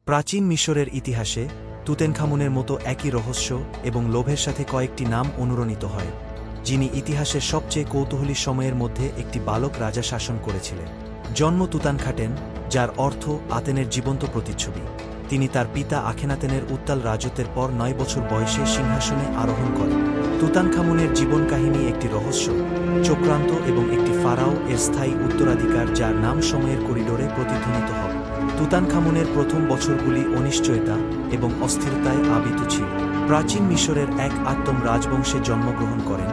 প্রাচীন মিশরের ইতিহাসে তুতেনখামুনের মতো একই রহস্য এবং লোভের সাথে কয়েকটি নাম অনুরণিত হয়, যিনি ইতিহাসের সবচেয়ে কৌতূহলী সময়ের মধ্যে একটি বালক রাজা শাসন করেছিলেন। জন্ম তুতানখাটেন, যার অর্থ আতেনের জীবন্ত প্রতিচ্ছবি। তিনি তার পিতা আখেনাতেনের উত্তাল রাজত্বের পর 9 বছর বয়সে সিংহাসনে আরোহণ করেন। তুতানখামুনের জীবন কাহিনী একটি রহস্য, চক্রান্ত এবং একটি ফারাও এর স্থায়ী উত্তরাধিকার যার নাম সময়ের করিডোরে প্রতিধ্বনিত হয়। তুতানখামুনের প্রথম বছরগুলি অনিশ্চয়তা এবং অস্থিরতায় আবৃত ছিল। প্রাচীন মিশরের এক আত্তম রাজবংশে জন্মগ্রহণ করেন।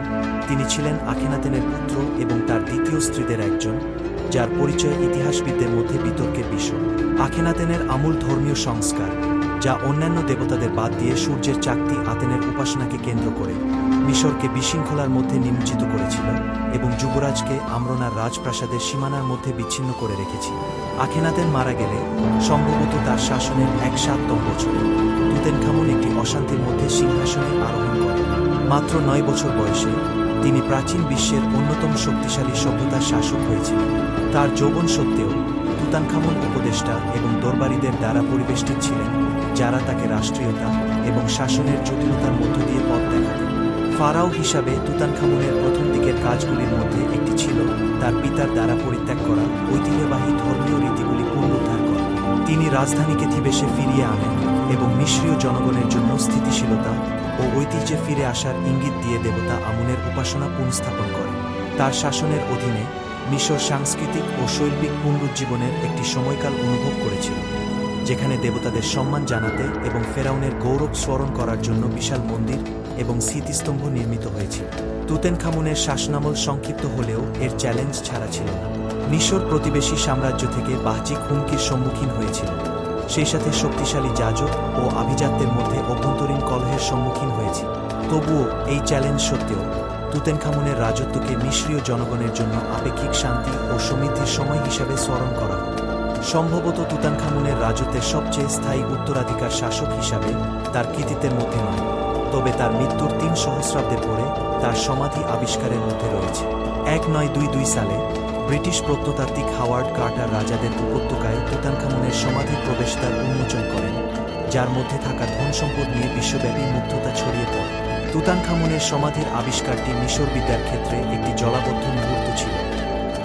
তিনি ছিলেন আখেনাতেনের পুত্র এবং তার দ্বিতীয় স্ত্রীদের একজন, যার পরিচয় ইতিহাসবিদদের মধ্যে বিতর্কের বিষয়। আখেনাতেনের আমূল ধর্মীয় সংস্কার, যা অন্যান্য দেবতাদের বাদ দিয়ে সূর্যের চাকতি আতেনের উপাসনাকে কেন্দ্র করে মিশরকে বিশৃঙ্খলার মধ্যে নিমজ্জিত করেছিল এবং যুবরাজকে আমরনার রাজপ্রাসাদের সীমানার মধ্যে বিচ্ছিন্ন করে রেখেছিল। আখেনাতেন মারা গেলে, সম্ভবত তার শাসনের 107তম বছরে, তুতেনখামুন একটি অশান্তির মধ্যে সিংহাসনে আরোহণ করেন। মাত্র 9 বছর বয়সে তিনি প্রাচীন বিশ্বের অন্যতম শক্তিশালী সভ্যতার শাসক হয়েছিলেন। তার যৌবন সত্ত্বেও তুতানখামুন উপদেষ্টা এবং দরবারীদের দ্বারা পরিবেষ্টিত ছিলেন, যারা তাকে রাষ্ট্রীয়তা এবং শাসনের জটিলতার মধ্য দিয়ে পথ দেখাতেন। ফারাও হিসাবে তুতানখামুনের প্রথম দিকের কাজগুলির মধ্যে একটি ছিল তার পিতার দ্বারা পরিত্যাগ করা ঐতিহ্যবাহী ধর্মীয় রীতিগুলি পুনরুদ্ধার করা। তিনি রাজধানীকে থিবেসে ফিরিয়ে আনেন এবং মিশরীয় জনগণের জন্য স্থিতিশীলতা ও ঐতিহ্যে ফিরে আসার ইঙ্গিত দিয়ে দেবতা আমুনের উপাসনা পুনঃস্থাপন করেন। তার শাসনের অধীনে মিশর সাংস্কৃতিক ও শৈল্পিক পুনরুজ্জীবনের একটি সময়কাল অনুভব করেছিল, যেখানে দেবতাদের সম্মান জানাতে এবং ফেরাউনের গৌরব স্মরণ করার জন্য বিশাল মন্দির এবং স্মৃতিস্তম্ভ নির্মিত হয়েছিল। তুতেনখামুনের শাসনামল সংক্ষিপ্ত হলেও এর চ্যালেঞ্জ ছাড়া ছিল না। মিশর প্রতিবেশী সাম্রাজ্য থেকে বাহ্যিক হুমকির সম্মুখীন হয়েছিল, সেই সাথে শক্তিশালী যাজক ও আভিজাত্যের মধ্যে অভ্যন্তরীণ কলহের সম্মুখীন হয়েছিল। তবুও এই চ্যালেঞ্জ সত্ত্বেও তুতেনখামুনের রাজত্বকে মিশরীয় জনগণের জন্য আপেক্ষিক শান্তি ও সমৃদ্ধির সময় হিসাবে স্মরণ করা হয়। সম্ভবত তুতানখামুনের রাজত্বের সবচেয়ে স্থায়ী উত্তরাধিকার শাসক হিসাবে তার কৃতিত্বের মধ্যে নয়, তবে তার মৃত্যুর 3 সহস্রাব্দের পরে তার সমাধি আবিষ্কারের মধ্যে রয়েছে। 1922 সালে ব্রিটিশ প্রত্নতাত্ত্বিক হাওয়ার্ড কার্টার রাজাদের উপত্যকায় তুতানখামুনের সমাধির প্রবেশদ্বার উন্মোচন করেন, যার মধ্যে থাকা ধনসম্পদ নিয়ে বিশ্বব্যাপী মুগ্ধতা ছড়িয়ে পড়ে। তুতানখামুনের সমাধির আবিষ্কারটি মিশরবিদ্যার ক্ষেত্রে একটি জলাবদ্ধ মুহূর্ত ছিল,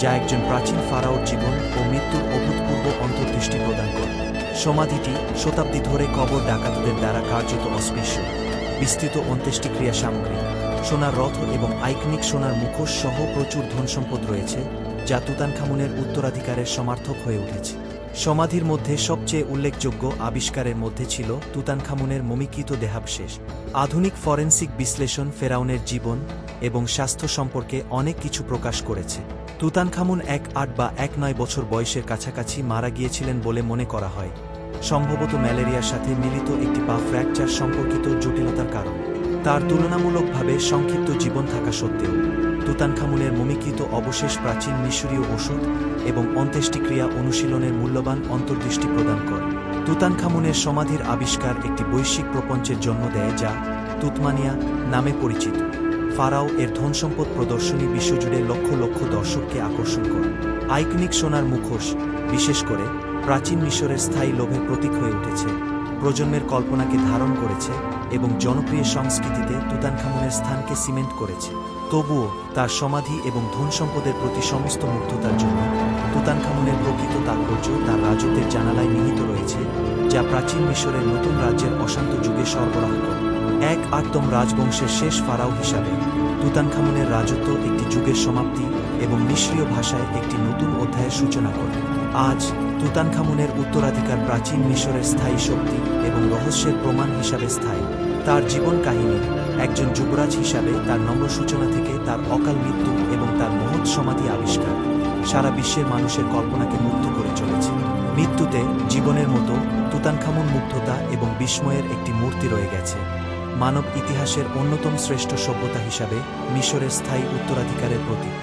যা একজন প্রাচীন ফারাওর জীবন ও মৃত্যুর অভূতপূর্ব অন্তর্দৃষ্টি প্রদান করে। সমাধিটি শতাব্দী ধরে কবর ডাকাতদের দ্বারা কার্যত অস্পৃশ্য। বিস্তৃত অন্ত্যেষ্টিক্রিয়া সামগ্রী, সোনার রথ এবং আইকনিক সোনার মুখোশ সহ প্রচুর ধনসম্পদ রয়েছে, যা তুতানখামুনের উত্তরাধিকারের সমার্থক হয়ে উঠেছে। সমাধির মধ্যে সবচেয়ে উল্লেখযোগ্য আবিষ্কারের মধ্যে ছিল তুতানখামুনের মমিকৃত দেহাবশেষ। আধুনিক ফরেনসিক বিশ্লেষণ ফেরাউনের জীবন এবং স্বাস্থ্য সম্পর্কে অনেক কিছু প্রকাশ করেছে। তুতানখামুন 1-8 বা 1-9 বছর বয়সের কাছাকাছি মারা গিয়েছিলেন বলে মনে করা হয়, সম্ভবত ম্যালেরিয়ার সাথে মিলিত একটি পা ফ্র্যাকচার সম্পর্কিত জটিলতার কারণে। তার তুলনামূলকভাবে সংক্ষিপ্ত জীবন থাকা সত্ত্বেও তুতানখামুনের মমিকৃত অবশেষ প্রাচীন মিশরীয় ওষুধ এবং অন্ত্যেষ্টিক্রিয়া অনুশীলনের মূল্যবান অন্তর্দৃষ্টি প্রদান করে। তুতানখামুনের সমাধির আবিষ্কার একটি বৈশ্বিক প্রপঞ্চের জন্ম দেয়, যা তুতমানিয়া নামে পরিচিত। ফারাও এর ধনসম্পদ প্রদর্শনী বিশ্বজুড়ে লক্ষ লক্ষ দর্শককে আকর্ষণ করে। আইকনিক সোনার মুখোশ, বিশেষ করে প্রাচীন মিশরের স্থায়ী লোভের প্রতীক হয়ে উঠেছে, প্রজন্মের কল্পনাকে ধারণ করেছে এবং জনপ্রিয় সংস্কৃতিতে তুতানখামুনের স্থানকে সিমেন্ট করেছে। তবুও তার সমাধি এবং ধনসম্পদের প্রতি সমস্ত মুগ্ধতার জন্য তুতানখামুনের প্রকৃত তাৎপর্য তার রাজত্বের জানালায় নিহিত রয়েছে, যা প্রাচীন মিশরের নতুন রাজ্যের অশান্ত যুগে সরবরাহ করে। 1-8তম রাজবংশের শেষ ফারাও হিসাবে তুতানখামুনের রাজত্ব একটি যুগের সমাপ্তি এবং মিশরীয় ভাষায় একটি নতুন অধ্যায়ের সূচনা করে। আজ তুতানখামুনের উত্তরাধিকার প্রাচীন মিশরের স্থায়ী শক্তি এবং রহস্যের প্রমাণ হিসাবে স্থায়ী। তার জীবন কাহিনী, একজন যুবরাজ হিসাবে তার নম্র সূচনা থেকে তার অকাল মৃত্যু এবং তার মহৎ সমাধি আবিষ্কার, সারা বিশ্বের মানুষের কল্পনাকে মুগ্ধ করে চলেছে। মৃত্যুতে জীবনের মতো তুতানখামুন মুগ্ধতা এবং বিস্ময়ের একটি মূর্তি রয়ে গেছে, মানব ইতিহাসের অন্যতম শ্রেষ্ঠ সভ্যতা হিসাবে মিশরের স্থায়ী উত্তরাধিকারের প্রতীক।